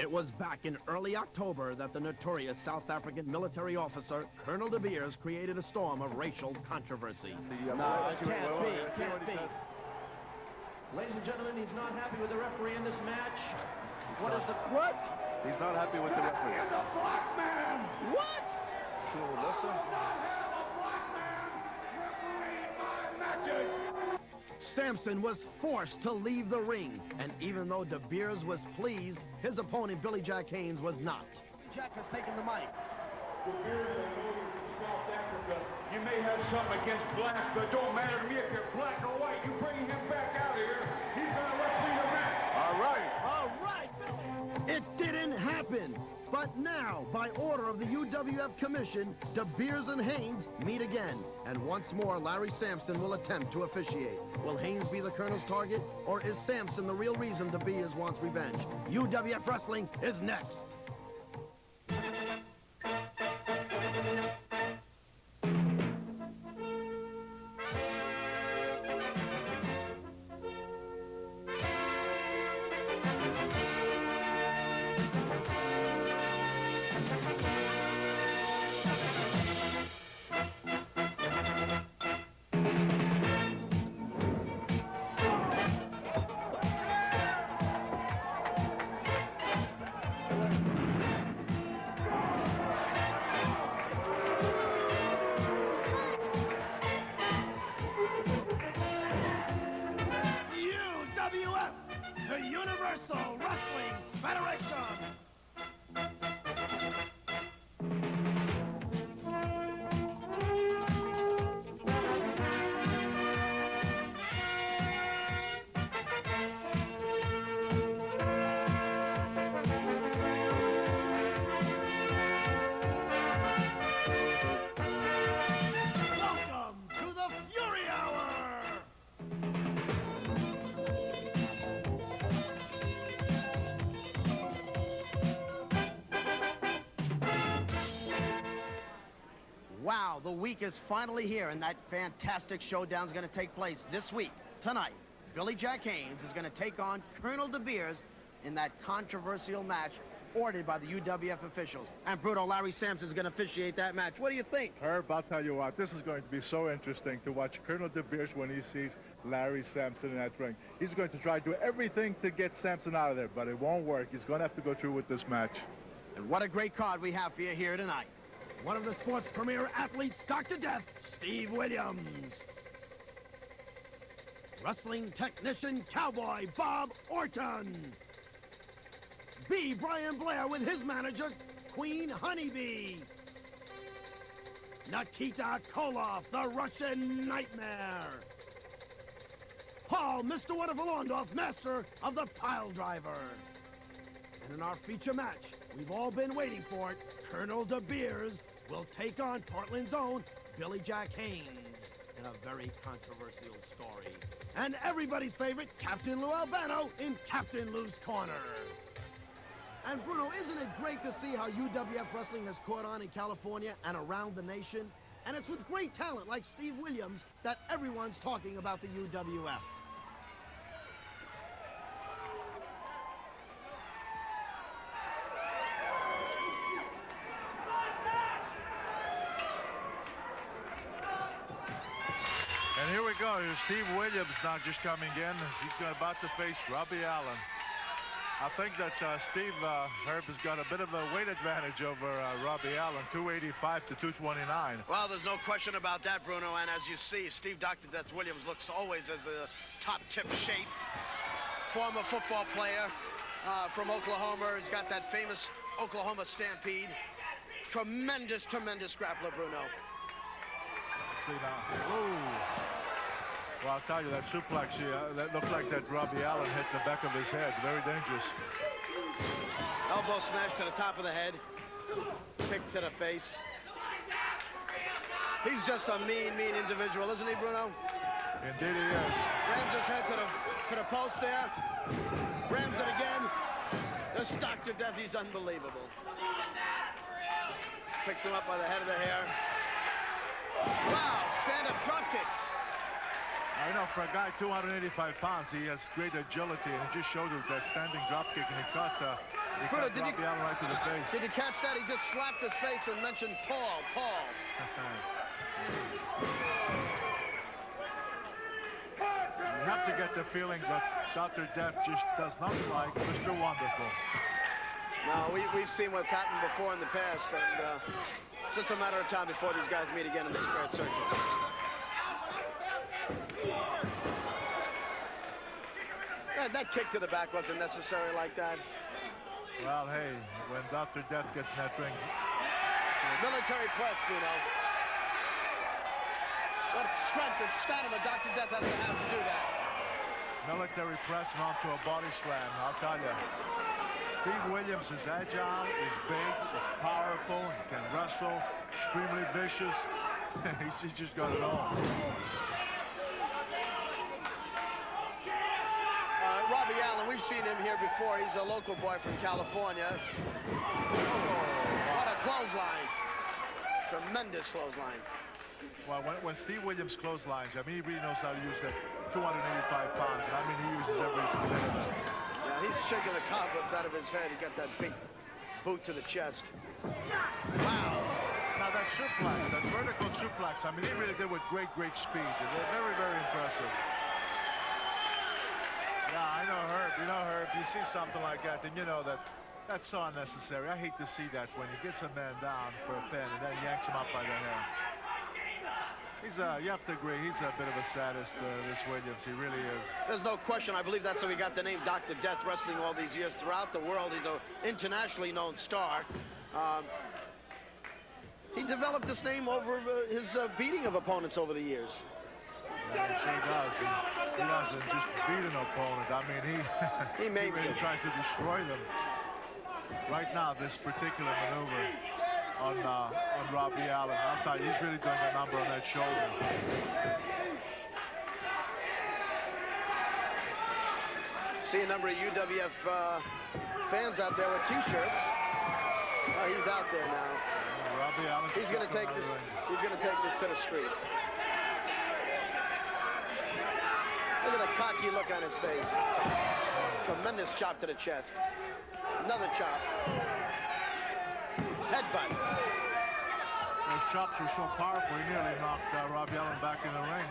It was back in early October that the notorious South African military officer, Colonel DeBeers, created a storm of racial controversy. No, it can't be. Ladies and gentlemen, he's not happy with the referee in this match. What? He's not happy with the referee. He's a black man! What? Sure, listen. Sampson was forced to leave the ring, and even though DeBeers was pleased, his opponent, Billy Jack Haynes, was not. Jack has taken the mic. South Africa, you may have something against blacks, but it don't matter to me if you're black or white. You bring him back out of here, he's gonna referee the match. All right, Billy. It didn't happen. But now, by order of the UWF Commission, DeBeers and Haynes meet again. And once more, Larry Sampson will attempt to officiate. Will Haynes be the Colonel's target, or is Sampson the real reason DeBeers wants revenge? UWF Wrestling is next. UWF, the Universal Wrestling Federation. Welcome to the Fury Hour. Wow, the week is finally here, and that fantastic showdown is going to take place this week. Tonight, Billy Jack Haynes is going to take on Colonel DeBeers in that controversial match ordered by the UWF officials. And Bruno, Larry Sampson is going to officiate that match. What do you think? Herb, I'll tell you what, this is going to be so interesting to watch Colonel DeBeers when he sees Larry Sampson in that ring. He's going to try to do everything to get Sampson out of there, but it won't work. He's going to have to go through with this match. And what a great card we have for you here tonight. One of the sport's premier athletes, Dr. Death, Steve Williams. Wrestling technician, cowboy, Bob Orton. B. Brian Blair with his manager, Queen Honeybee. Nikita Koloff, the Russian Nightmare. Paul, Mr. Wonderful Orndorff, master of the pile driver. And in our feature match, we've all been waiting for it, Colonel DeBeers will take on Portland's own Billy Jack Haynes in a very controversial story. And everybody's favorite, Captain Lou Albano in Captain Lou's Corner. And Bruno, isn't it great to see how UWF Wrestling has caught on in California and around the nation? And it's with great talent like Steve Williams that everyone's talking about the UWF. And here we go. Here's Steve Williams now just coming in. He's about to face Robbie Allen. I think that Steve Herb has got a bit of a weight advantage over Robbie Allen, 285 to 229. Well, there's no question about that, Bruno. And as you see, Steve Dr. Death Williams looks always as a top-tip shape. Former football player from Oklahoma. He's got that famous Oklahoma Stampede. Tremendous, tremendous grappler, Bruno. Let's see now. Ooh. Well, I'll tell you, that suplex, that looked like that Robbie Allen hit the back of his head. Very dangerous. Elbow smash to the top of the head. Kick to the face. He's just a mean, mean individual, isn't he, Bruno? Indeed he is. Rams his head to the post there. Rams it again. This Dr. Death, he's unbelievable. Picks him up by the head of the hair. Wow, stand-up drop kick. I know, for a guy 285 pounds, he has great agility, and he just showed it with that standing drop kick, and he caught He Bruno, cut Robbie Allen right to the face. Did you catch that? He just slapped his face and mentioned Paul. You have to get the feeling that Dr. Death just does not like Mr. Wonderful. No, we've seen what's happened before in the past, and it's just a matter of time before these guys meet again in the squared circle. That kick to the back wasn't necessary like that. Well, hey, when Dr. Death gets in that ring. Military press, Bruno. What strength and stamina Dr. Death has to have to do that. Military press and onto a body slam, I'll tell you. Steve Williams is agile, is big, is powerful, he can wrestle, extremely vicious. He's just got it all. Robbie Allen, we've seen him here before. He's a local boy from California. What a clothesline. Tremendous clothesline. Well, when Steve Williams clotheslines, I mean, he really knows how to use that 285 pounds. And I mean, he uses every bit of it. Yeah, he's shaking the cobwebs out of his head. He got that big boot to the chest. Wow. Now, that suplex, that vertical suplex, I mean, he really did with great speed. They're very, very impressive. Yeah, I know Herb. You know, Herb, you see something like that, then you know that that's so unnecessary. I hate to see that when he gets a man down for a pin and then yanks him up by the hair. You have to agree, he's a bit of a sadist, this Williams. He really is. There's no question. I believe that's how he got the name Dr. Death, wrestling all these years throughout the world. He's an internationally known star. He developed this name over his beating of opponents over the years. Yeah, he sure does. He doesn't just beat an opponent. I mean, he really tries to destroy them. Right now, this particular maneuver on Robbie Allen, I thought he's really doing a number on that shoulder. See a number of UWF fans out there with T-shirts. Oh, he's out there now. Robbie Allen. He's going to take this. He's going to take this to the street. Look at the cocky look on his face. Tremendous chop to the chest. Another chop. Headbutt. Those chops were so powerful, he nearly knocked Robbie Allen back in the ring.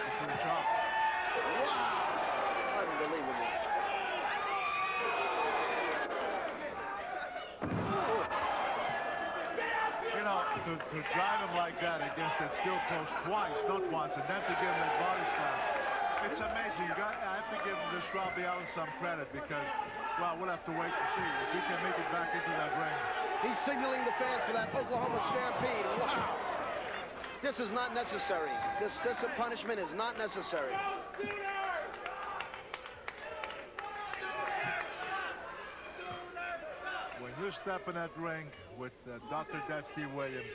Just with a chop. Wow! Unbelievable. You know, to drive him like that against that steel post twice, not once, and then to give him that body slam. It's amazing. I have to give this Robbie Allen some credit because, well, we'll have to wait to see if he can make it back into that ring. He's signaling the fans for that Oklahoma Stampede. Wow. This is not necessary. This punishment is not necessary. When you step in that ring with Dr. Death Steve Williams,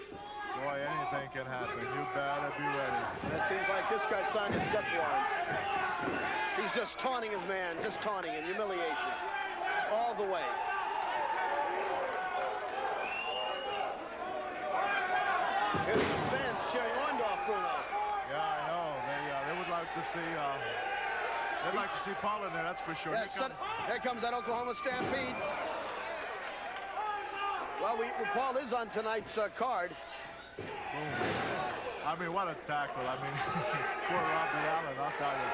boy, anything can happen. You better be ready. It seems like this guy signed his death warrant. He's just taunting his man, just taunting him, humiliation. All the way. Here's the fans cheering Orndorff, Bruno. Yeah, I know. They would like to see. They'd like to see Paul in there. That's for sure. Yeah, here comes that Oklahoma Stampede. Well, Paul is on tonight's card. Boom. I mean, what a tackle. I mean, poor Robbie Allen. I'll tell you,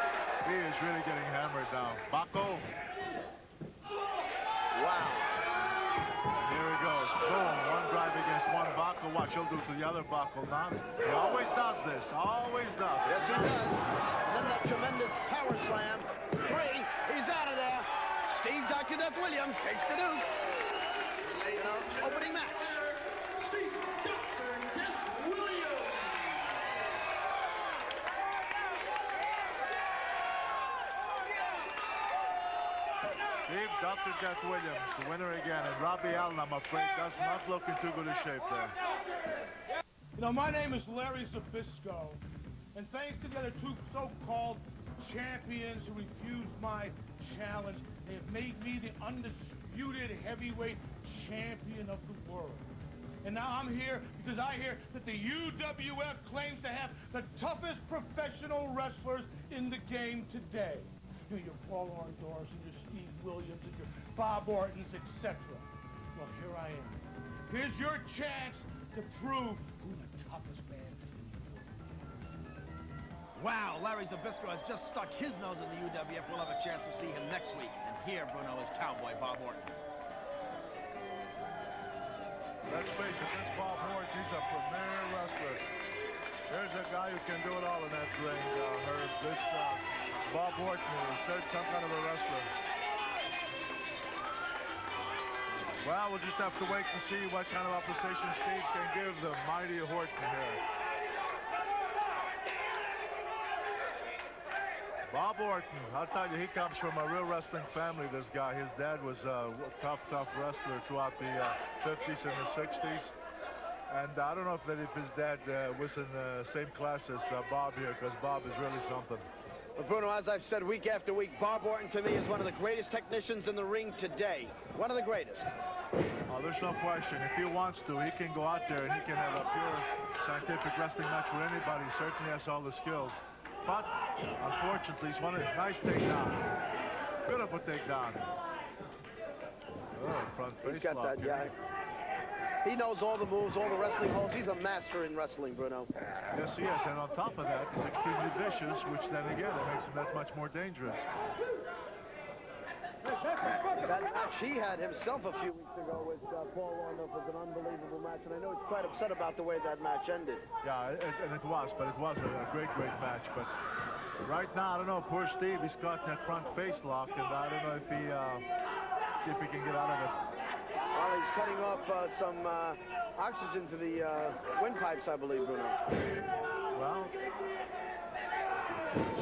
he is really getting hammered now. Baco. Wow. Here he goes. Boom. One drive against one Baco. Watch, he'll do to the other Baco now. He always does this. Always does. Yes, he does. And then that tremendous power slam. 3. He's out of there. Steve Dr. Death Williams takes the Duke. You know, opening match. Steve Dr. Death Williams. Steve Dr. Death Williams, the winner again. And Robbie Allen, I'm afraid, does not look in too good a shape there. You know, my name is Larry Zbyszko, and thanks to the other two so-called champions who refused my challenge, they have made me the undisputed heavyweight champion of the world. And now I'm here because I hear that the UWF claims to have the toughest professional wrestlers in the game today. You know, your Paul Orndorff and your Steve Williams and your Bob Orton's, etc. Well, here I am. Here's your chance to prove who the toughest man is. Wow, Larry Zbyszko has just stuck his nose in the UWF. We'll have a chance to see him next week. And here, Bruno, is Cowboy Bob Orton. Let's face it, this Bob Orton, he's a premier wrestler. There's a guy who can do it all in that ring, Herb. This Bob Orton is some kind of a wrestler. Well, we'll just have to wait and see what kind of opposition Steve can give the mighty Orton here. Bob Orton, I'll tell you, he comes from a real wrestling family, this guy. His dad was a tough wrestler throughout the 50s and the 60s. And I don't know if his dad was in the same class as Bob here, because Bob is really something. Well, Bruno, as I've said week after week, Bob Orton to me is one of the greatest technicians in the ring today. One of the greatest. Oh, there's no question. If he wants to, he can go out there and he can have a pure scientific wrestling match with anybody. He certainly has all the skills. But, unfortunately, he's one of the nice takedown. Beautiful takedown. Oh, front face. He's got lock. that, yeah. He knows all the moves, all the wrestling holds. He's a master in wrestling, Bruno. Yes, he is. And on top of that, he's extremely vicious, which then again, it makes him that much more dangerous. That match he had himself a few weeks ago with Paul Orndorff was an unbelievable match, and I know he's quite upset about the way that match ended. Yeah, and it was a great match. But right now, I don't know, poor Steve, he's caught that front face lock, and I don't know if he, see if he can get out of it. Well, he's cutting off some oxygen to the windpipes, I believe, Bruno. Well,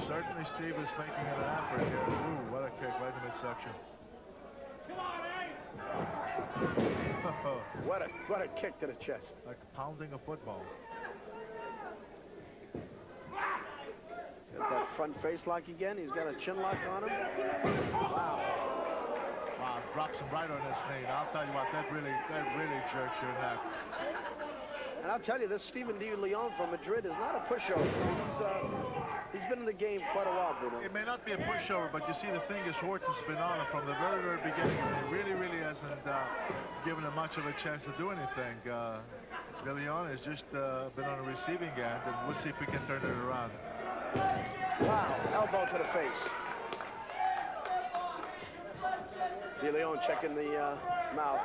certainly Steve is making an effort here. Ooh, what a kick right in the midsection. What a kick to the chest. Like pounding a football. Got that front face lock again. He's got a chin lock on him. Wow. Wow, drops him right on his knee. I'll tell you what, that really jerks your neck. And I'll tell you, this Stephen DeLeon from Madrid is not a pushover. He's been in the game quite a while, Bruno. It may not be a pushover, but you see, the thing is, Orton's been on him from the very, very beginning, and he really hasn't given him much of a chance to do anything. DeLeon has just been on the receiving end, and we'll see if we can turn it around. Wow, elbow to the face. DeLeon checking the mouth.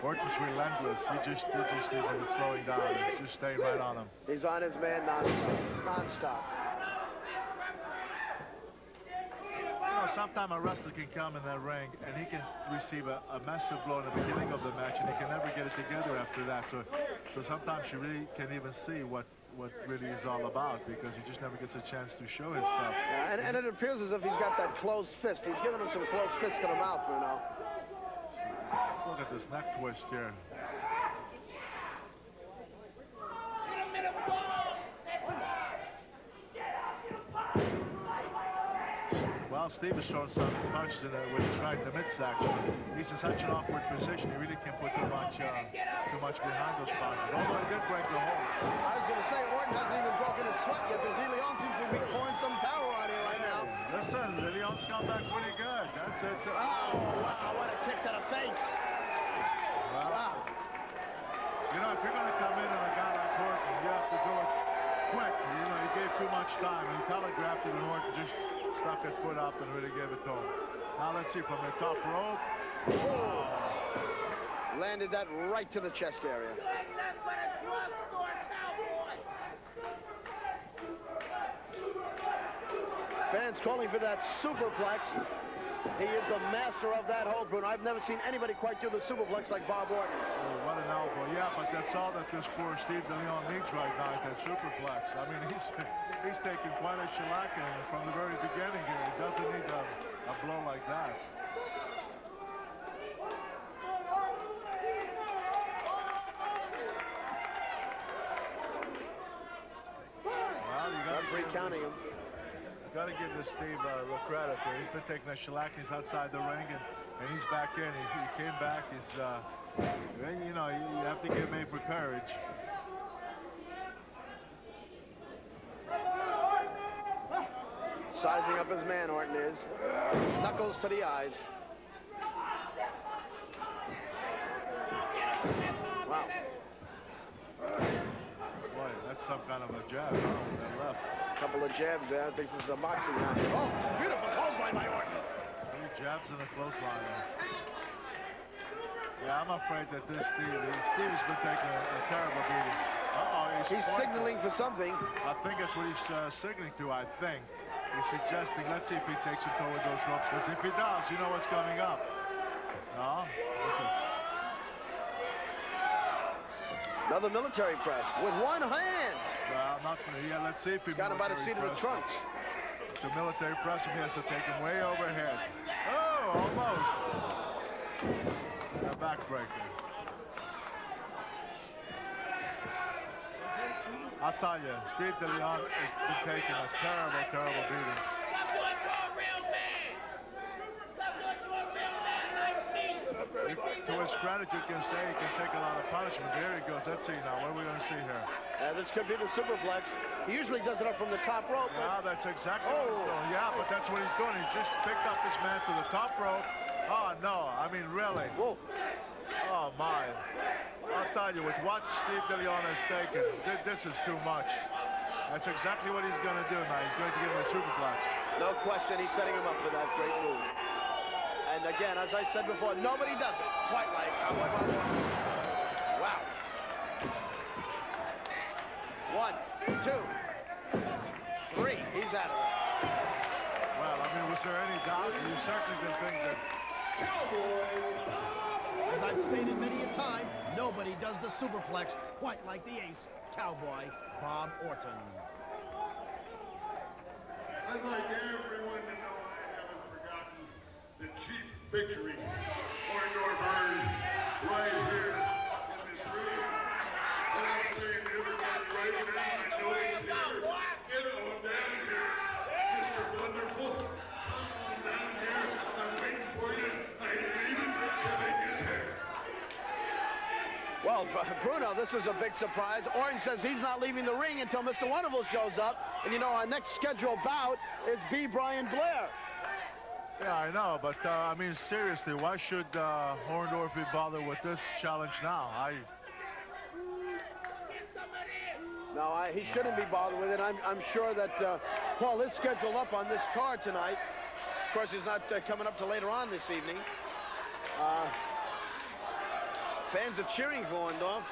Orton's relentless. He just isn't slowing down. He's just staying right on him. He's on his man non-stop. You know, sometimes a wrestler can come in that ring and he can receive a massive blow in the beginning of the match, and he can never get it together after that. So sometimes you really can't even see what really is all about, because he just never gets a chance to show his stuff. Yeah, and it appears as if he's got that closed fist. He's giving him some closed fist to the mouth, Bruno. Look at this neck twist here. Well, Steve is showing some punches in there when he's right in the midsection. He's in such an awkward position, he really can't put too much behind those punches. Although he did break the hold. I was going to say, Orton hasn't even broken his sweat yet. The DeLeon seems to be pouring some power on here right now. Listen, DeLeon's come back pretty good. That's it. Oh, wow, what a kick to the face. Well, Wow. you know, if you're going to come in on a guy like Orton, you have to do it quick. You know, he gave too much time. He telegraphed it, and Orton just stuck his foot up and really gave it to him. Now let's see, from the top rope. Oh. Landed that right to the chest area. Fans calling for that superplex. He is the master of that hold, Bruno. I've never seen anybody quite do the superplex like Bob Orton. Oh, what an elbow. Yeah, but that's all that this poor Steve DeLeon needs right now is that superplex. I mean, he's taking quite a shellacking from the very beginning here. He doesn't need a blow like that. Well, you got to counting him. Got to give this Steve real credit there. He's been taking a shellac. He's outside the ring, and he's back in. He came back. He's, you know, you have to give him for courage. Sizing up his man, Orton is. Knuckles to the eyes. Wow. Boy, that's some kind of a jab. Oh, that left. Couple of jabs there. I think this is a boxing match. Oh, beautiful clothesline by Orton. 3 jabs and a clothesline. Yeah, I'm afraid that this Steve's been taking a terrible beating. Uh-oh, He's signaling for something. I think that's what he's signaling to, I think. He's suggesting, let's see if he takes it toward those ropes, because if he does, you know what's coming up. No? This is... Another military press with one hand. Well, not... Yeah, let's see if he... Got him by the seat of the trunks. The military press, he has to take him way overhead. Oh, almost. A backbreaker. I tell you, Steve DeLeon has been taking a terrible, terrible beating. To his credit, you can say he can take a lot of punishment. There he goes. Let's see now. What are we going to see here? This could be the superplex. He usually does it up from the top rope. Yeah, that's exactly what he's doing. Yeah, but that's what he's doing. He's just picked up his man to the top rope. Oh, no. I mean, really. Whoa. Oh, my. I'll tell you, with what Steve DeLeon has taken, this is too much. That's exactly what he's going to do now. He's going to give him a superplex. No question, he's setting him up for that great move. And again, as I said before, nobody does it quite like Cowboy Bob Orton. Wow. 1, 2, 3. He's out of there. Well, I mean, was there any doubt? You certainly didn't think that... As I've stated many a time, nobody does the superplex quite like the ace, Cowboy Bob Orton. I'd like everyone to know I haven't forgotten the cheap victory Orndorff earned right here in this ring. And I'm saying to everybody right now, I know he's here. Get on down here, Mr. Wonderful. Come on down here. I'm waiting for you. I ain't leaving till they get there. Well, Bruno, this is a big surprise. Orton says he's not leaving the ring until Mr. Wonderful shows up. And you know, our next scheduled bout is B. Brian Blair. Yeah, I know, but I mean, seriously, why should Orndorff be bothered with this challenge now? No, he shouldn't be bothered with it. I'm sure that Paul is scheduled up on this card tonight. Of course, he's not coming up till later on this evening. Fans are cheering for Orndorff.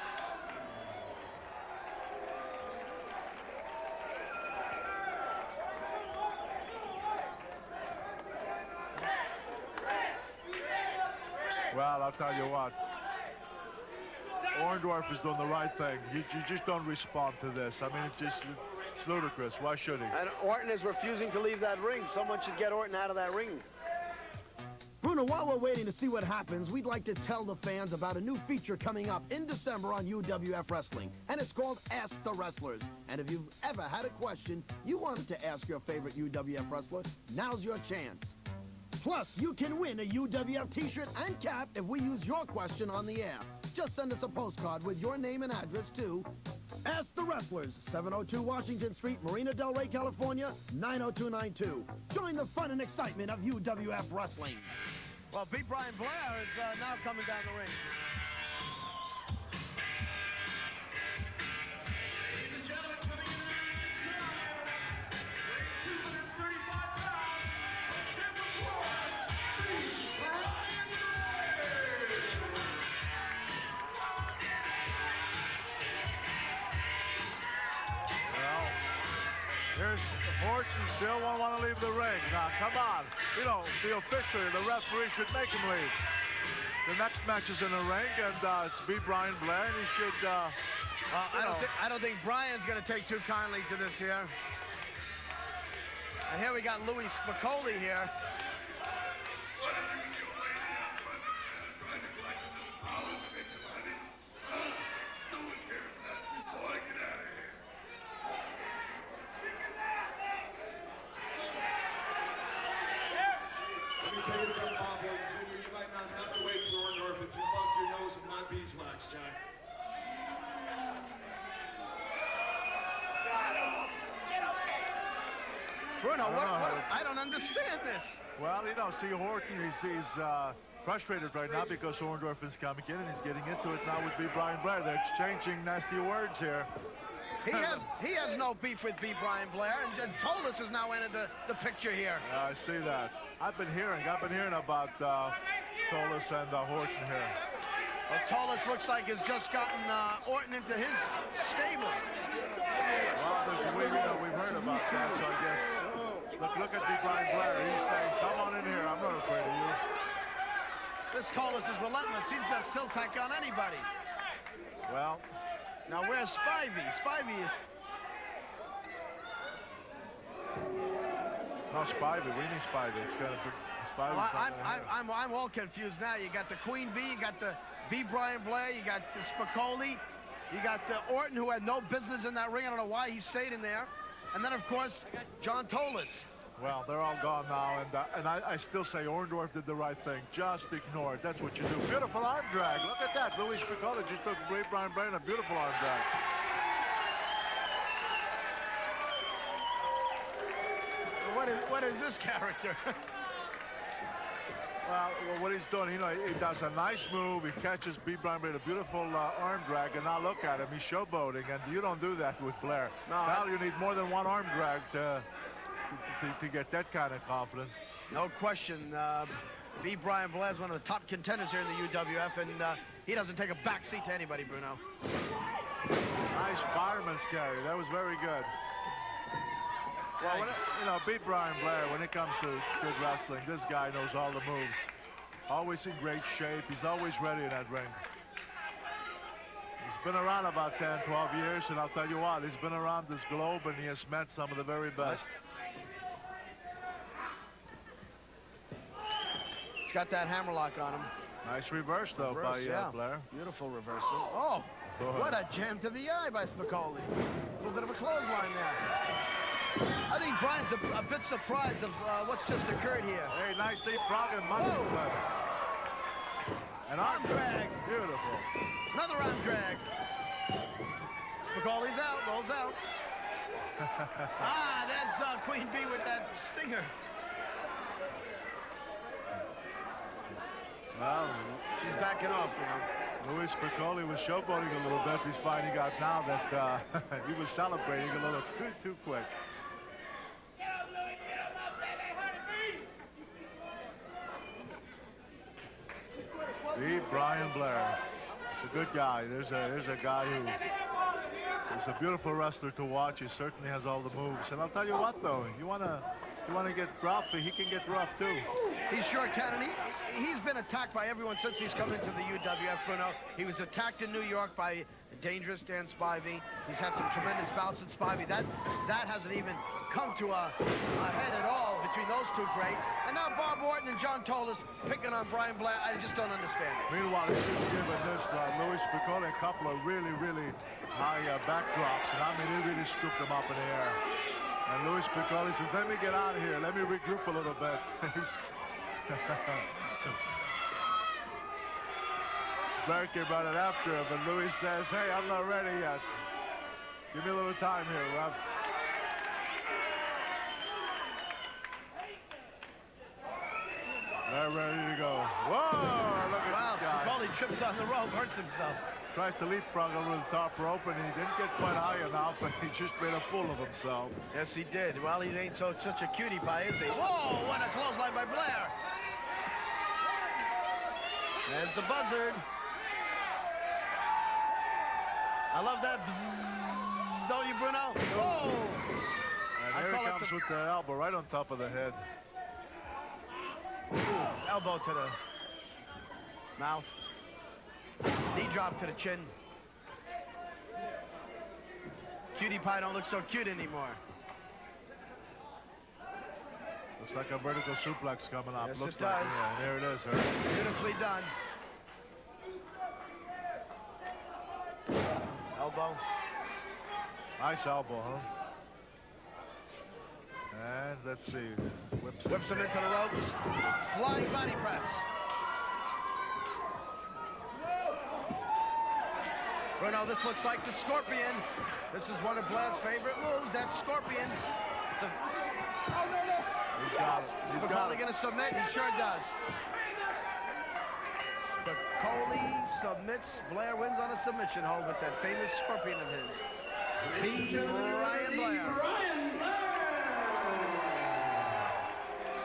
Well, I'll tell you what. Orndorff is doing the right thing. You just don't respond to this. I mean, it's ludicrous. Why should he? And Orton is refusing to leave that ring. Someone should get Orton out of that ring. Bruno, while we're waiting to see what happens, we'd like to tell the fans about a new feature coming up in December on UWF Wrestling, and it's called Ask the Wrestlers. And if you've ever had a question you wanted to ask your favorite UWF wrestler, now's your chance. Plus, you can win a UWF t-shirt and cap if we use your question on the air. Just send us a postcard with your name and address to Ask the Wrestlers, 702 Washington Street, Marina Del Rey, California, 90292. Join the fun and excitement of UWF Wrestling. Well, B. Brian Blair is now coming down the ring. Ladies and gentlemen, coming in weighing 235 pounds, number 1, B. Brian Blair. Well, here's Orton still won't want to leave the ring. Now, come on. You know, the official, the referee should make him leave. The next match is in the ring, and it's B. Brian Blair, and he should, I don't think Brian's going to take too kindly to this here. And here we got Louie Spicolli here. Take it from Bob Orton, Jr. You might not have to wait for Orndorff if you bump your nose with my beeswax, John. Bruno, I don't understand this. Well, you know, see, Orton, he's frustrated right now because Orndorff is coming in and he's getting into it now with B. Brian Blair. They're exchanging nasty words here. He has no beef with B. Brian Blair, and just Tolis has now entered the picture here. I see that. I've been hearing about Tolis and Orton here. Well, Tolis looks like he's just gotten Orton into his stable. Well, we've heard about that, so I guess look at B. Brian Blair. He's saying, "Come on in here. I'm not afraid of you." This Tolis is relentless. He's just tilt-tack on anybody. Well, now where's Spivey? Spivey is... No, Spivey. We need Spivey. It's gonna be Spivey. Well, I'm all confused now. You got the Queen Bee, you got the B. Brian Blair, you got the Spicolli, you got the Orton, who had no business in that ring. I don't know why he stayed in there. And then, of course, John Tolis. Well, they're all gone now, and I still say Orndorff did the right thing. Just ignore it. That's what you do. Beautiful arm drag. Look at that. Louie Spicolli just took B. Brian Blair in a beautiful arm drag. What is this character? Well, what he's doing, you know, he does a nice move. He catches B. Brian Blair, a beautiful arm drag, and now look at him. He's showboating, and you don't do that with Blair. No, now you need more than one arm drag to get that kind of confidence. No question. B. Brian Blair is one of the top contenders here in the UWF, and he doesn't take a back seat to anybody, Bruno. Nice fireman's carry. That was very good. Well, you know, B. Brian Blair, when it comes to good wrestling, this guy knows all the moves. Always in great shape. He's always ready in that ring. He's been around about 10, 12 years, and I'll tell you what, he's been around this globe, and he has met some of the very best. He's got that hammerlock on him. Nice reverse, though, by Blair. Beautiful reversal. Oh, what a jam to the eye by Spicolli. A little bit of a clothesline there. I think Brian's a bit surprised of what's just occurred here. Hey, nice deep frog and monkey flip. An arm drag. Beautiful. Another arm drag. Spicolli's out, rolls out. That's Queen Bee with that stinger. Well, she's backing off now. Louie Spicolli was showboating a little bit. He's finding out now that he was celebrating a little too quick. B. Brian Blair. He's a good guy. There's a guy who is a beautiful wrestler to watch. He certainly has all the moves. And I'll tell you what, though, you wanna get rough, he can get rough too. He sure can, and he's been attacked by everyone since he's come into the UWF, Bruno. He was attacked in New York by dangerous Dan Spivey. He's had some tremendous bouts with Spivey. That hasn't even come to a head at all between those two greats. And now Bob Orton and John Tolis picking on Brian Blair. I just don't understand it. Meanwhile, he's just given this Louie Spicolli a couple of really high backdrops, and I mean, he really scooped them up in the air. And Louie Spicolli says, "Let me get out of here. Let me regroup a little bit." Blair came running after him, and Louie says, "Hey, I'm not ready yet. Give me a little time here, Rob." They're ready to go. Whoa! Look at this guy. Spicolli trips on the rope, hurts himself. Tries to leapfrog over the top rope, and he didn't get quite high enough, and he just made a fool of himself. Yes, he did. Well, he ain't such a cutie pie, is he? Whoa! What a clothesline by Blair. There's the buzzard. I love that bzzz, don't you, Bruno? Whoa! And here he comes with the elbow right on top of the head. Ooh, elbow to the mouth. Knee drop to the chin. Cutie pie don't look so cute anymore. Looks like a vertical suplex coming up. Yes, Looks it like does. Yeah, there it is. Sir. Beautifully done. Elbow. Nice elbow, huh? And let's see. Whips him into the ropes. Flying body press. Bruno, this looks like the Scorpion. This is one of Blair's favorite moves, that Scorpion. It's a Oh, no. He's got it. He's got Spicolli it. going to submit. He sure does. Spicolli submits. Blair wins on a submission hold with that famous scorpion of his. Brian Blair.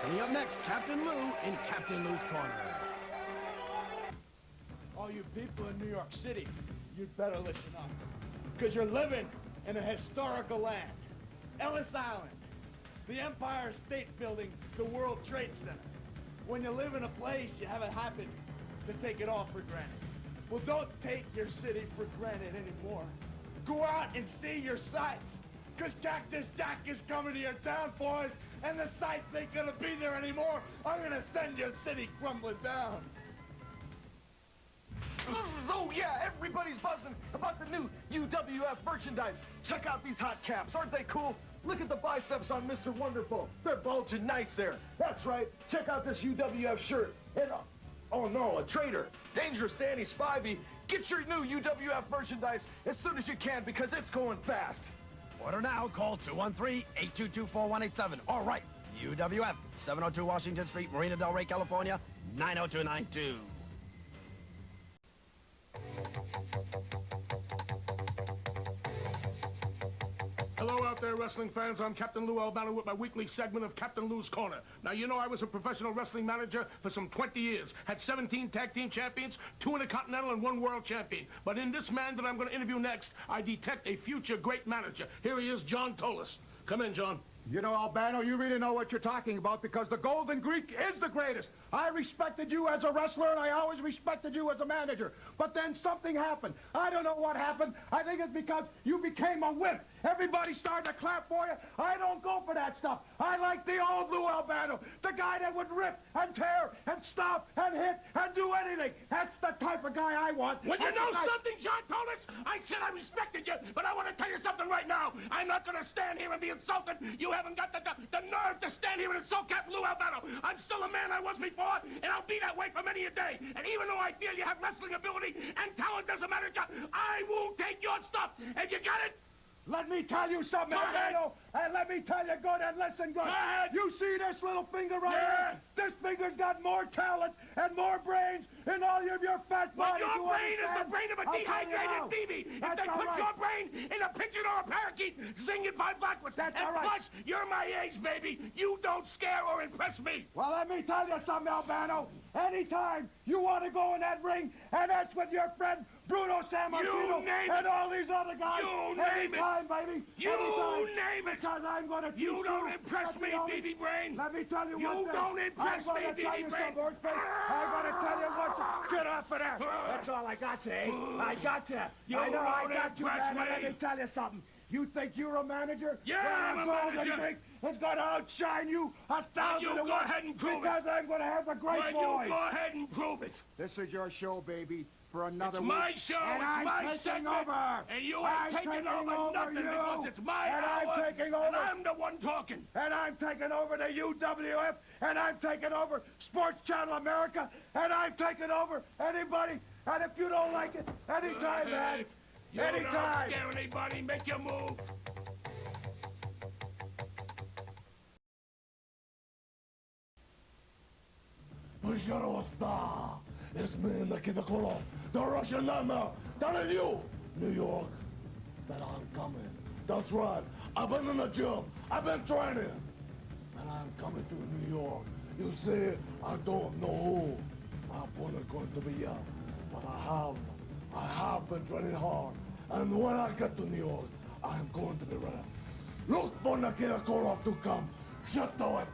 Coming up next, Captain Lou in Captain Lou's Corner. All you people in New York City, you'd better listen up. Because you're living in a historical land. Ellis Island, the Empire State Building, the World Trade Center. When you live in a place, you have a habit to take it all for granted. Well, don't take your city for granted anymore. Go out and see your sights. Because Cactus Jack is coming to your town, boys, and the sights ain't gonna be there anymore. I'm gonna send your city crumbling down. So yeah, everybody's buzzing about the new UWF merchandise. Check out these hot caps, aren't they cool? Look at the biceps on Mr. Wonderful. They're bulging nice there. That's right, check out this UWF shirt. And, oh no, a traitor. Dangerous Danny Spivey. Get your new UWF merchandise as soon as you can because it's going fast. Order now. Call 213-822-4187. All right, UWF, 702 Washington Street, Marina Del Rey, California, 90292. Hello out there, wrestling fans. I'm Captain Lou Albano with my weekly segment of Captain Lou's Corner. Now, you know I was a professional wrestling manager for some 20 years. Had 17 tag team champions, 2 Intercontinental, and 1 world champion. But in this man that I'm going to interview next, I detect a future great manager. Here he is, John Tolis. Come in, John. You know, Albano, you really know what you're talking about because the Golden Greek is the greatest. I respected you as a wrestler, and I always respected you as a manager. But then something happened. I don't know what happened. I think it's because you became a wimp. Everybody started to clap for you. I don't go for that stuff. I like the old Lou Albano, the guy that would rip and tear and stop and hit and do anything. That's the type of guy I want. Well, you know something, John Tolis? I said I respected you, but I want to tell you something right now. I'm not going to stand here and be insulted. You haven't got the nerve to stand here and insult Captain Lou Albano. I'm still a man I was before, and I'll be that way for many a day. And even though I feel you have wrestling ability and talent as a manager, I won't take your stuff. And you got it? Let me tell you something, Albano, and let me tell you good and listen good. Go ahead. You see this little finger right Yeah. here? This finger's got more talent and more brains in all of your fat Well, body. your you brain is the understand? brain of a I'll tell you dehydrated now. BB. If That's they all put right. your brain in a pigeon or a parakeet, zing it by backwards. That's and all right. plus, you're my age, baby. You don't scare or impress me. Well, let me tell you something, Albano. Anytime you want to go in that ring, and that's with your friend Bruno Sammartino name and it. all these other guys. You name it. Anytime, baby. You Anytime. name it. Because I'm going to teach You don't impress Let me, only- BB Brain. Let me tell you You one thing. don't impress I'm me, going to tell BB you Brain. some words, baby. I'm going to tell you what. Get off of there. That's all I got you, eh? I got you. You I know I don't got you, impress man. And let me. me tell you something. You think you're a manager? Yeah, Well, I'm a Golden manager. Greek is going to outshine you 1,000 you to go 1 ahead and prove it. because I'm going to have a great Well, voice. you go ahead and prove it. This is your show, baby, for another It's week. my show. And It's I'm my taking segment. over. And you I'm ain't taking taking over nothing you. because it's my And hour. I'm taking over. And I'm the one talking. And I'm taking over the UWF, and I'm taking over Sports Channel America, and I'm taking over anybody. And if you don't like it, anytime, man. You Anytime. don't scare anybody. Make your move. Пожалуйста, it's me, Nikita Koloff, the Russian nightmare, telling you, New York, that I'm coming. That's right. I've been in the gym. I've been training. And I'm coming to New York. You see, I don't know who my opponent going to be yet. But I have been training hard. And when I get to New York, I'm going to be ready. Look for Nikita Koloff to come. Shut the door.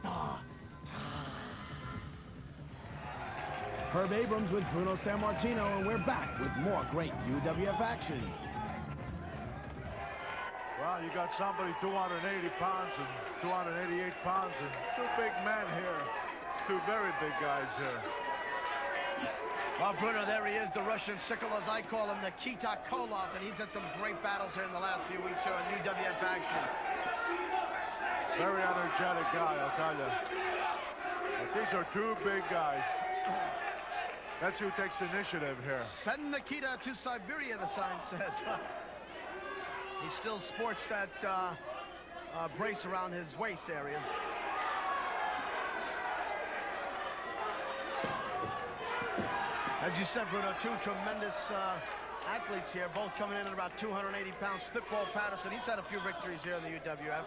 Herb Abrams with Bruno Sammartino, and we're back with more great UWF action. Well, you got somebody 280 pounds and 288 pounds and 2 big men here. 2 very big guys here. Well, Bruno, there he is, the Russian sickle, as I call him, Nikita Koloff, and he's had some great battles here in the last few weeks here on UWF action. Very energetic guy, I'll tell you. But these are 2 big guys. That's who takes initiative here. Send Nikita to Siberia, the sign says. He still sports that brace around his waist area. As you said, Bruno, two tremendous athletes here, both coming in at about 280 pounds. Spitball Patterson, he's had a few victories here in the UWF.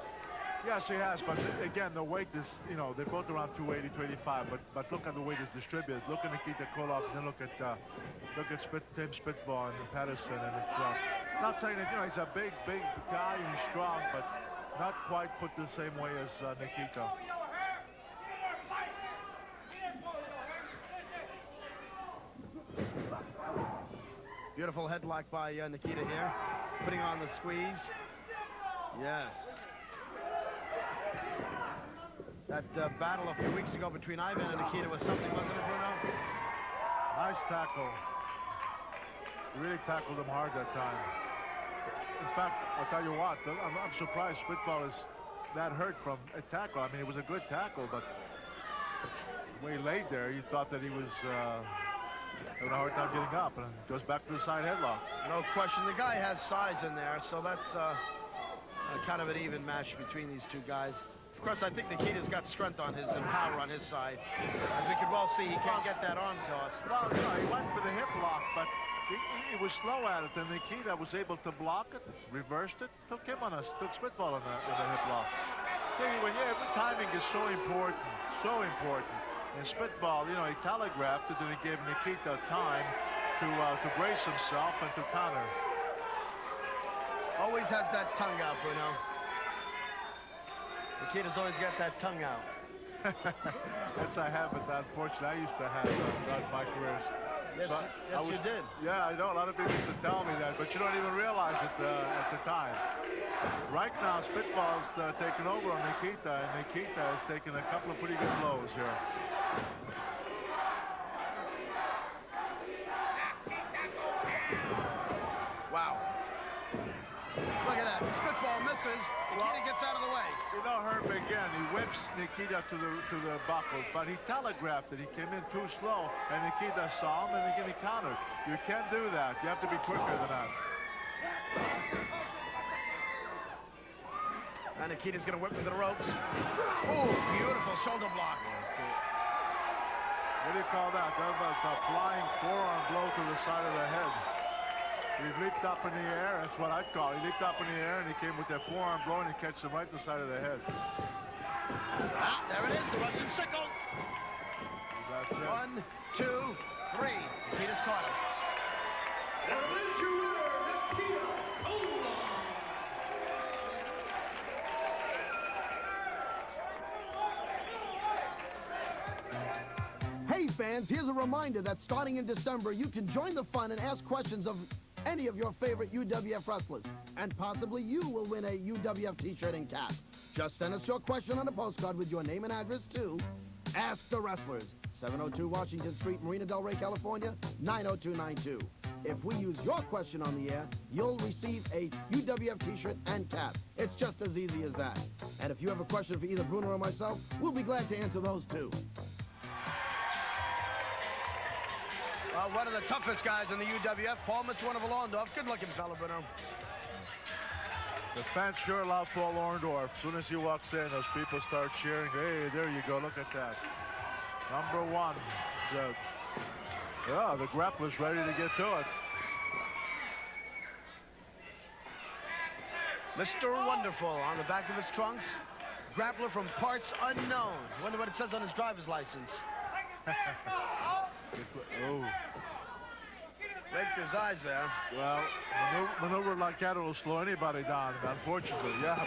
Yes, he has, but again, the weight is, you know, they're both around 280, 285, but look at the weight is distributed. Look at Nikita Koloff, and then look at Tim Spitball and Patterson, and it's not saying that, you know, he's a big guy and he's strong, but not quite put the same way as Nikita. Beautiful headlock by Nikita here, putting on the squeeze. Yes. That battle a few weeks ago between Ivan and Nikita was something, wasn't it, Bruno? Nice tackle. He really tackled him hard that time. In fact, I'll tell you what, I'm surprised Spitball is that hurt from a tackle. I mean, it was a good tackle, but when he laid there, you thought that he was having a hard time getting up, and goes back to the side headlock. No question. The guy has size in there, so that's kind of an even match between these two guys. Of course, I think Nikita's got strength on his and power on his side. As we could well see, he can't get that arm toss. No, he went for the hip lock, but he was slow at it, and Nikita was able to block it, reversed it, took Spitball in the hip lock. See, every timing is so important, so important. And Spitball, you know, he telegraphed it, and he gave Nikita time to brace himself and to counter. Always has that tongue out, Bruno. Nikita's always got that tongue out. That's a habit that, unfortunately, I used to have throughout my careers. Yes, so yes you did. Yeah, I know. A lot of people used to tell me that, but you don't even realize it at the time. Right now, Spitball's taking over on Nikita, and Nikita has taken a couple of pretty good blows here. Wow. Look at that. Spitball misses. Nikita gets out of the way. You know, Herb, again, he whips Nikita to the buckle, but he telegraphed it. He came in too slow, and Nikita saw him, and again, he countered. You can't do that. You have to be quicker than that. And Nikita's going to whip into the ropes. Oh, beautiful shoulder block. What do you call that? That's a flying forearm blow to the side of the head. He leaped up in the air. That's what I'd call it. He leaped up in the air, and he came with that forearm blow, and he catches him right in the side of the head. Ah, there it is, the Russian sickle. That's it. 1, 2, 3. Nikita's caught him. Hey fans, here's a reminder that starting in December, you can join the fun and ask questions of any of your favorite UWF wrestlers. And possibly you will win a UWF t-shirt and cap. Just send us your question on a postcard with your name and address to Ask the Wrestlers, 702 Washington Street, Marina Del Rey, California, 90292. If we use your question on the air, you'll receive a UWF t-shirt and cap. It's just as easy as that. And if you have a question for either Bruno or myself, we'll be glad to answer those too. One of the toughest guys in the UWF, Mr. Wonderful Orndorff. Good-looking fella, Bruno. The fans sure love Paul Orndorff. As soon as he walks in, those people start cheering. Hey, there you go. Look at that. Number one. Yeah, the Grappler's ready to get to it. Mr. Wonderful on the back of his trunks. Grappler from parts unknown. Wonder what it says on his driver's license. Oh. Raked his eyes there. Well, maneuver like that will slow anybody down, unfortunately. Yeah.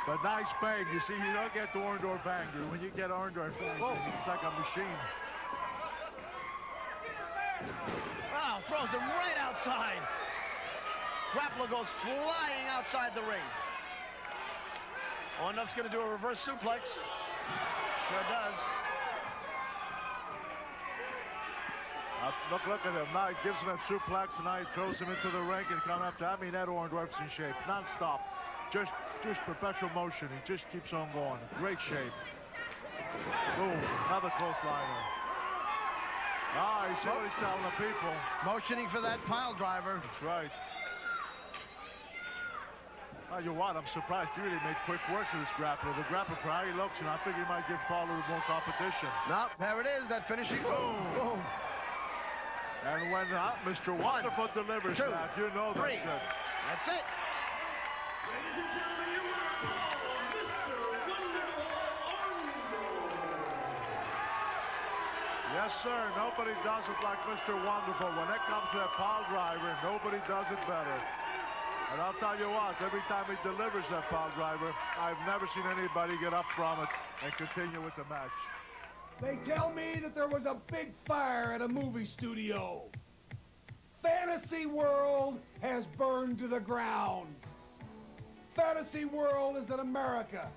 But nice bang. You see, you don't get the Orndorff angry. When you get Orndorff angry, it's like a machine. Wow, throws him right outside. Grappler goes flying outside the ring. Orndorff's going to do a reverse suplex. Sure does. Look at him. Now he gives him a suplex, and now he throws him into the ring and come up to. I mean, that Orndorff's in shape. Non-stop. Just perpetual motion. He just keeps on going. Great shape. Boom. Another close liner. Ah, he's what he's telling the people. Motioning for that pile driver. That's right. Well, you what? I'm surprised he really made quick works of this grappler. The grappler, for how he looks, and I think he might give Paul a little more competition. No, there it is, that finishing boom. Boom. And when Mr. Wonderful delivers two, that, you know three. that's it. That's it. Ladies and gentlemen, you will call Mr. Wonderful Orndorff. Yes, sir. Nobody does it like Mr. Wonderful. When it comes to that pile driver, nobody does it better. And I'll tell you what, every time he delivers that pile driver, I've never seen anybody get up from it and continue with the match. They tell me that there was a big fire at a movie studio. Fantasy World has burned to the ground. Fantasy World is in America.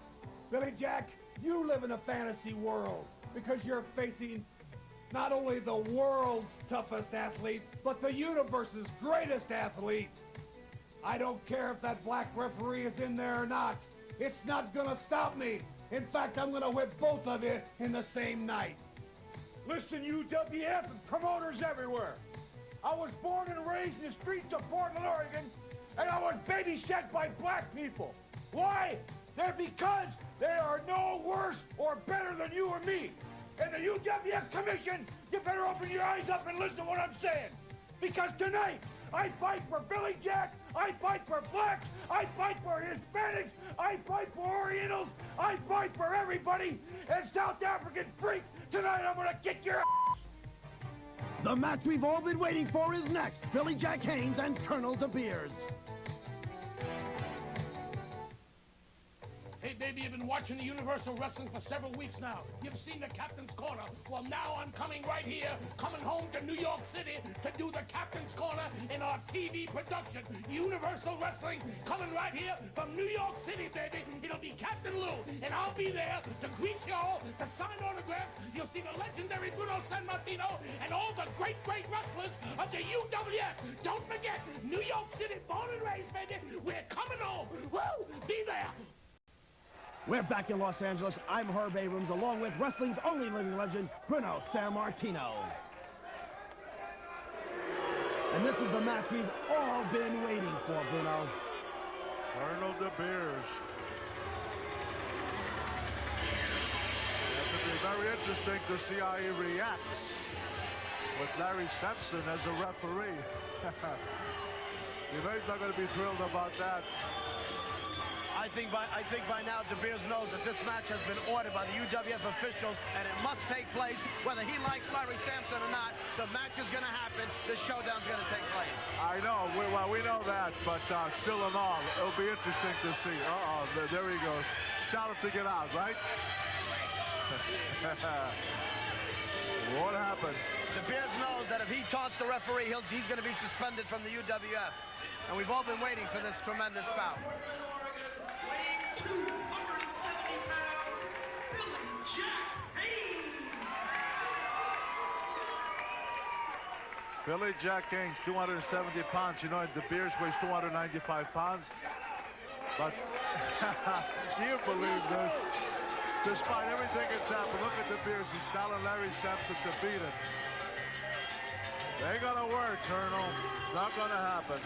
Billy Jack, you live in a fantasy world because you're facing not only the world's toughest athlete, but the universe's greatest athlete. I don't care if that black referee is in there or not. It's not gonna stop me. In fact, I'm gonna whip both of you in the same night. Listen, UWF and promoters everywhere. I was born and raised in the streets of Portland, Oregon, and I was babysat by black people. Why? They're because they are no worse or better than you or me. And the UWF Commission, you better open your eyes up and listen to what I'm saying. Because tonight, I fight for Billy Jack, I fight for blacks, I fight for Hispanics, I fight for Orientals, I fight for everybody, and South African freak, tonight I'm gonna kick your ass! The match we've all been waiting for is next. Billy Jack Haynes and Colonel DeBeers. Hey, baby, you've been watching the Universal Wrestling for several weeks now. You've seen the Captain's Corner. Well, now I'm coming right here, coming home to New York City to do the Captain's Corner in our TV production. Universal Wrestling coming right here from New York City, baby. It'll be Captain Lou, and I'll be there to greet you all, to sign autographs. You'll see the legendary Bruno Sammartino and all the great, great wrestlers of the UWF. Don't forget, New York City, born and raised, baby. We're coming home. Woo! Be there. We're back in Los Angeles. I'm Herb Abrams, along with wrestling's only living legend, Bruno Sammartino. And this is the match we've all been waiting for, Bruno. Colonel DeBeers. It will be very interesting to see how he reacts with Larry Sampson as a referee. You know he's not going to be thrilled about that. I think by now DeBeers knows that this match has been ordered by the UWF officials, and it must take place. Whether he likes Larry Sampson or not, the match is going to happen. The showdown's going to take place. I know. We know that, but still in all, it'll be interesting to see. There he goes. Started to get out, right? What happened? DeBeers knows that if he taunts the referee, he's going to be suspended from the UWF. And we've all been waiting for this tremendous bout. 270 pounds, Billy Jack Haynes. Billy Jack Haynes, 270 pounds. You know, DeBeers weighs 295 pounds. But do you believe this? Despite everything that's happened, look at DeBeers. He's telling Larry Sampson to beat him. It ain't gonna work, Colonel. It's not gonna happen.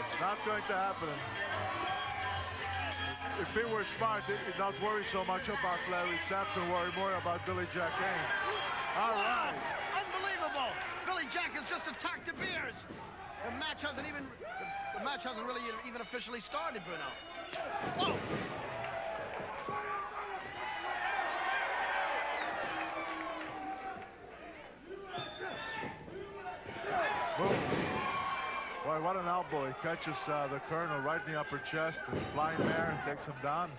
It's not going to happen. If he were smart, he'd not worry so much about Larry Sampson, worry more about Billy Jack Haynes. All right. Unbelievable. Billy Jack has just attacked DeBeers. The match hasn't really even officially started, Bruno. Whoa. Boom. Boy, what an elbow. He catches the Colonel right in the upper chest and flying there and takes him down.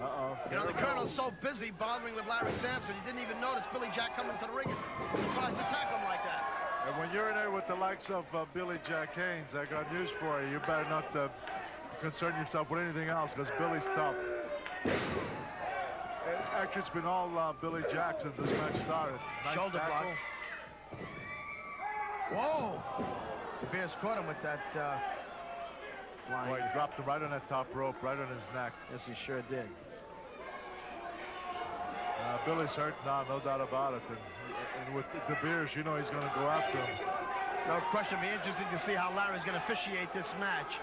Uh-oh. You know, the Colonel's so busy bothering with Larry Sampson, he didn't even notice Billy Jack coming to the ring and tries to attack him like that. And when you're in there with the likes of Billy Jack Haynes, I got news for you. You better not concern yourself with anything else, because Billy's tough. Actually, it's been all Billy Jack since this match started. Nice shoulder tackle. block. Whoa! DeBeers caught him with that line. Boy, he dropped him right on that top rope, right on his neck. Yes, he sure did. Billy's hurt now, no doubt about it. And with DeBeers, you know he's going to go after him. No question. It'll be interesting to see how Larry's going to officiate this match.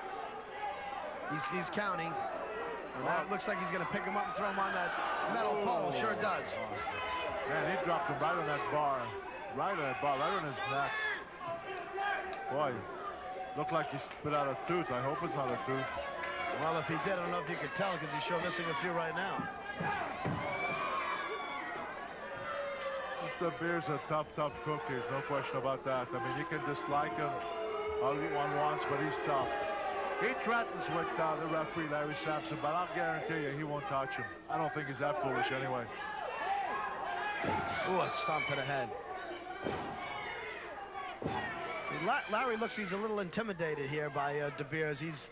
He's counting. And that looks like he's going to pick him up and throw him on that metal pole. Sure does. Man, he dropped him right on that bar. Right on that bar, right on his neck. Boy, looked like he spit out a tooth. I hope it's not a tooth. Well, if he did, I don't know if you could tell because he's sure missing a few right now. DeBeers a tough cookie. No question about that. I mean, you can dislike him all one wants, but he's tough. He threatens with the referee, Larry Sampson, but I'll guarantee you he won't touch him. I don't think he's that foolish anyway. Ooh, a stomp to the head. See, Larry looks he's a little intimidated here by DeBeers. He's...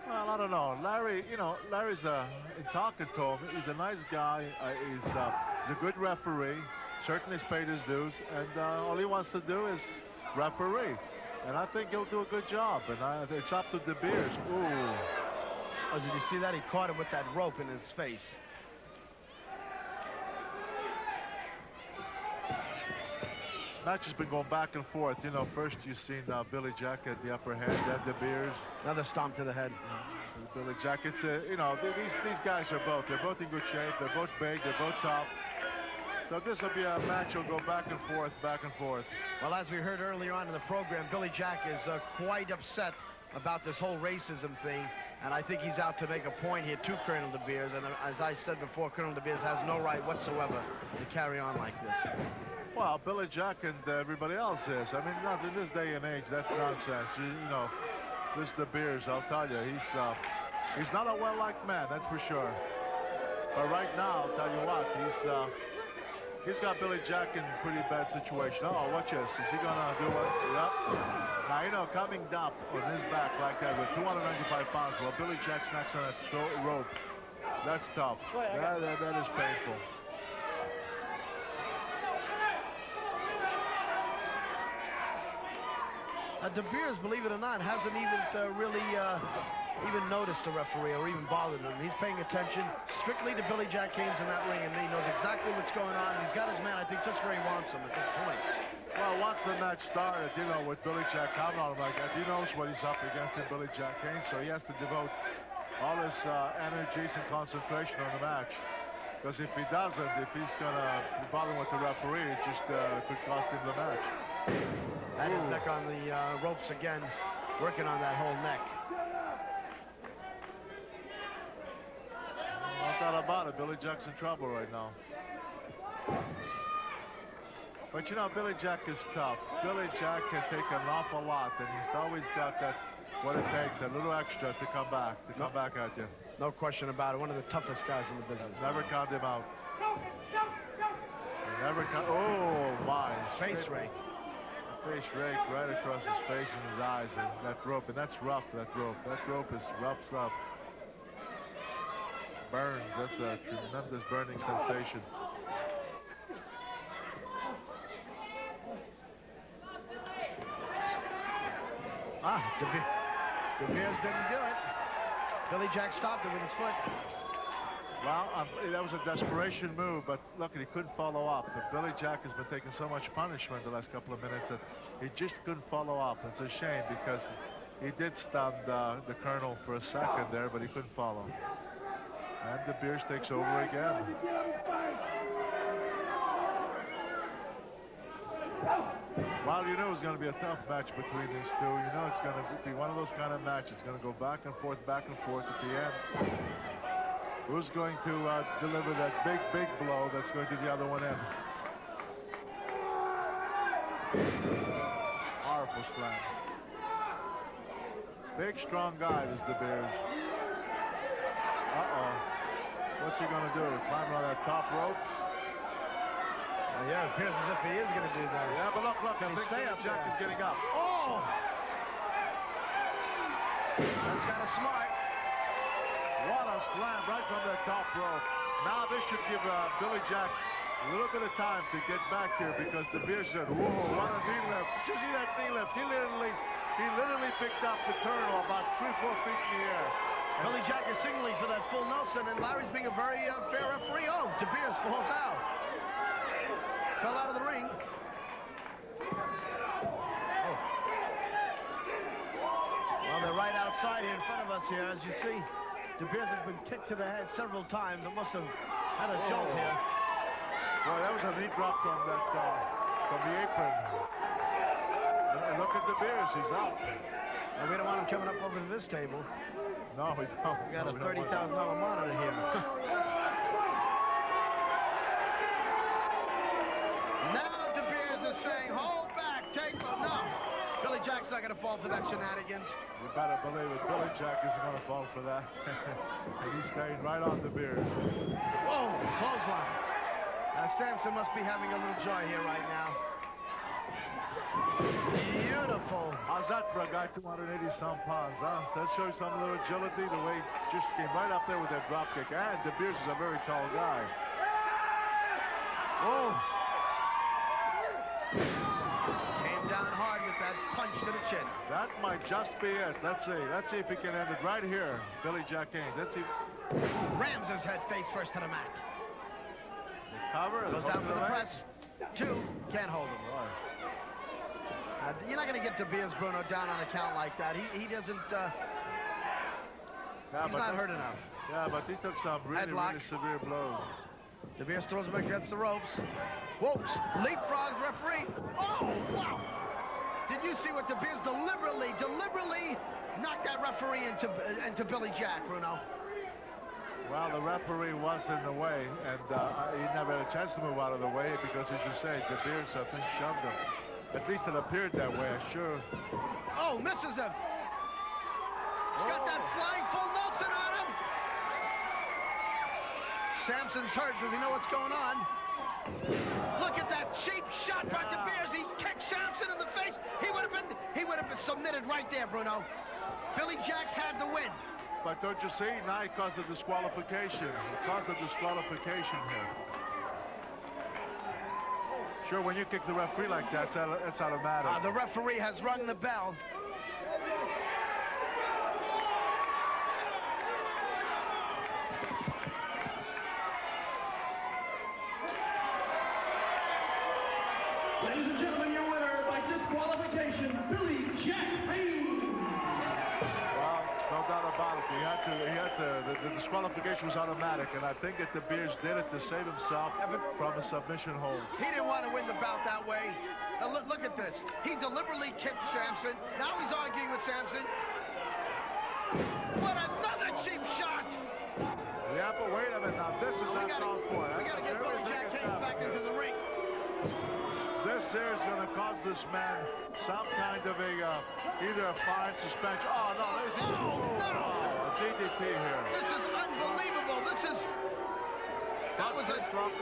Well, I don't know. Larry, you know, Larry's in talking to him, he's a nice guy. He's a good referee. Certainly has paid his dues, and all he wants to do is referee. And I think he'll do a good job. And it's up to DeBeers. Ooh. Oh, did you see that? He caught him with that rope in his face. Match has been going back and forth. You know, first you've seen Billy Jack at the upper hand, then DeBeers. Another stomp to the head. Billy Jack, it's you know, these guys are they're both in good shape. They're both big. They're both tough. So this will be a match that'll go back and forth, back and forth. Well, as we heard earlier on in the program, Billy Jack is quite upset about this whole racism thing. And I think he's out to make a point here to Colonel DeBeers. And as I said before, Colonel DeBeers has no right whatsoever to carry on like this. Well, Billy Jack and everybody else is. I mean, not in this day and age, that's nonsense. You know, this DeBeers, I'll tell you, he's not a well-liked man, that's for sure. But right now, I'll tell you what, he's got Billy Jack in a pretty bad situation. Oh, watch this. Is he gonna do it? Yep. Now, you know, coming up on his back like that with 295 pounds, while Billy Jack's next on that rope, that's tough. That is painful. DeBeers, believe it or not, hasn't even really even noticed the referee or even bothered him. He's paying attention strictly to Billy Jack Haynes in that ring, and he knows exactly what's going on. And he's got his man, I think, just where he wants him at this point. Well, once the match started, you know, with Billy Jack coming on him like that, he knows what he's up against in Billy Jack Haynes, so he has to devote all his energies and concentration on the match. Because if he doesn't, if he's gonna be bothering with the referee, it just could cost him the match. And his neck on the ropes again, working on that whole neck. No doubt about it, Billy Jack's in trouble right now. But you know, Billy Jack is tough. Billy Jack can take an awful lot, and he's always got that, what it takes, a little extra to come back at you. No question about it. One of the toughest guys in the business. Never count him out. Never count. Oh my! Face rake. Face rake right across his face and his eyes, and that rope, and that's rough. That rope is rough stuff. Burns. That's a tremendous burning sensation. DeBeers didn't do it. Billy Jack stopped it with his foot. Well, that was a desperation move, but look, he couldn't follow up. But Billy Jack has been taking so much punishment the last couple of minutes that he just couldn't follow up. It's a shame because he did stun the Colonel for a second there, but he couldn't follow. And DeBeers takes over again. Well, you know it's going to be a tough match between these two. You know it's going to be one of those kind of matches. It's going to go back and forth at the end. Who's going to deliver that big blow that's going to get the other one in? Powerful slam. Big, strong guy, this DeBeers. Uh-oh. What's he going to do? Climb on that top rope? Yeah, it appears as if he is going to do that. Yeah, but look, I think Jack is getting up. Oh! That's kind of smart. What a slam right from the top rope. Now this should give Billy Jack a little bit of time to get back here because DeBeers said, whoa, what a knee lift. Did you see that knee lift? He literally picked up the Colonel about 3-4 feet in the air. Billy Jack is signaling for that full Nelson, and Larry's being a very fair referee. Oh, DeBeers falls out. Fell out of the ring. Oh. Well, they're right outside here, as you see. DeBeers has been kicked to the head several times. It must have had a jolt here. Well, that was a knee drop from that from the apron. And look at DeBeers, he's out. And we don't want him coming up over to this table. No, we don't. We got a No, $30,000 monitor here. Now DeBeers is saying, hold back, take the... No. Billy Jack's not going to fall for that shenanigans. You better believe it. Billy Jack isn't going to fall for that. And he's staying right on DeBeers. Whoa, clothesline. Samson must be having a little joy here right now. Beautiful. How's that for a guy 280-some pounds, huh? That shows some little agility, the way he just came right up there with that drop kick. And DeBeers is a very tall guy. Whoa. Came down hard with that punch to the chin. That might just be it. Let's see. Let's see if he can end it right here. Billy Jack Haynes. Let's see. Rams his head face first to the mat. Cover. Goes down for the press. 2. Can't hold him. You're not going to get DeBeers, Bruno, down on a count like that. He doesn't... he's not hurt enough. Yeah, but he took some really severe blows. DeBeers throws him against the ropes. Whoops. Leapfrogs referee. Oh, wow. Did you see what DeBeers deliberately knocked that referee into Billy Jack, Bruno? Well, the referee was in the way, and he never had a chance to move out of the way because, as you say, DeBeers, I think, shoved him. At least it appeared that way, sure. Oh, misses him. He's got that flying full Nelson on him. Samson's hurt. Does he know what's going on? Look at that cheap shot by DeBeers. He kicked Samson in the face. He would have been submitted right there, Bruno. Billy Jack had the win. But don't you see? Now he caused a disqualification. He caused a disqualification here. Sure, when you kick the referee like that, it's automatic. The referee has rung the bell. Ladies and gentlemen, your winner by disqualification, Billy Jack Haynes. Well, no doubt about it. The disqualification was automatic, and I think that DeBeers did it to save himself from a submission hold. He didn't want to win the bout that way. Now look at this. He deliberately kicked Samson. Now he's arguing with Samson. What another cheap shot! Yeah, but wait a minute now. This is uncalled for. We got to get Billy Jack Haynes back into the ring. This here is going to cost this man some kind of a either a fine, suspension. Oh no, there's a DDT here. This is unbelievable.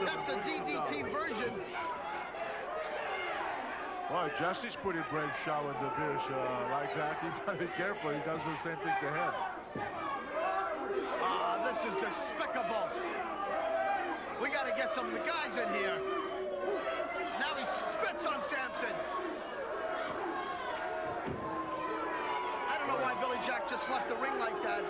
That's the DDT version. Boy, Jesse's pretty brave shot with DeBeers like that. He better be careful. He does the same thing to him. This is despicable. We got to get some of the guys in here. Now he spits on Samson. I don't know why Billy Jack just left the ring like that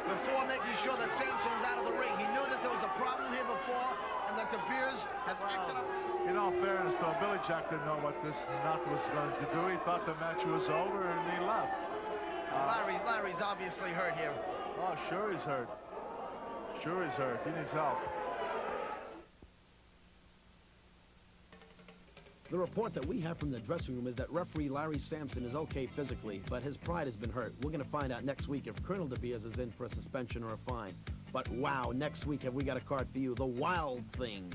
before making sure that Samson was out of the ring. He knew that there was a problem here before and that DeBeers has acted up. In all fairness, though, Billy Jack didn't know what this nut was going to do. He thought the match was over and he left. Larry's obviously hurt here. Oh, sure he's hurt. Sure he's hurt. He needs help. The report that we have from the dressing room is that referee Larry Sampson is okay physically, but his pride has been hurt. We're going to find out next week if Colonel DeBeers is in for a suspension or a fine. But wow, next week have we got a card for you. The Wild Thing.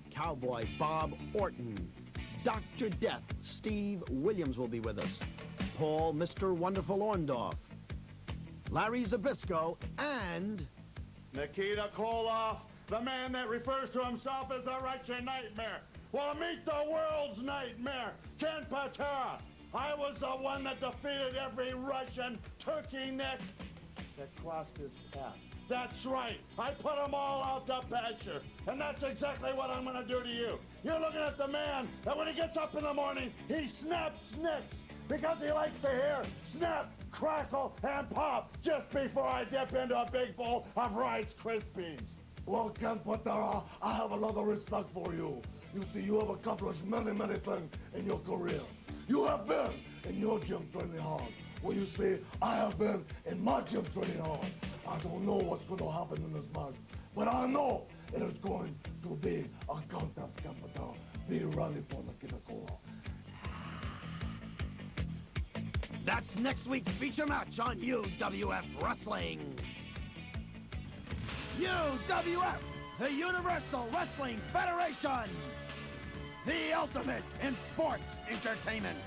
Cowboy Bob Orton. Dr. Death Steve Williams will be with us. Paul Mr. Wonderful Orndorff. Larry Zbyszko and... Nikita Koloff, the man that refers to himself as the Russian Nightmare. Well, meet the world's nightmare, Ken Patera. I was the one that defeated every Russian turkey neck that crossed his path. That's right. I put them all out to pasture. And that's exactly what I'm going to do to you. You're looking at the man that when he gets up in the morning, he snaps necks because he likes to hear snap, crackle, and pop just before I dip into a big bowl of Rice Krispies. Well, Ken Patera, I have a lot of respect for you. You see, you have accomplished many, many things in your career. You have been in your gym training hard. Well, you see, I have been in my gym training hard. I don't know what's going to happen in this match, but I know it is going to be a contest capital. Be ready for Nikita Koloff. That's next week's feature match on UWF Wrestling. UWF, the Universal Wrestling Federation. The ultimate in sports entertainment.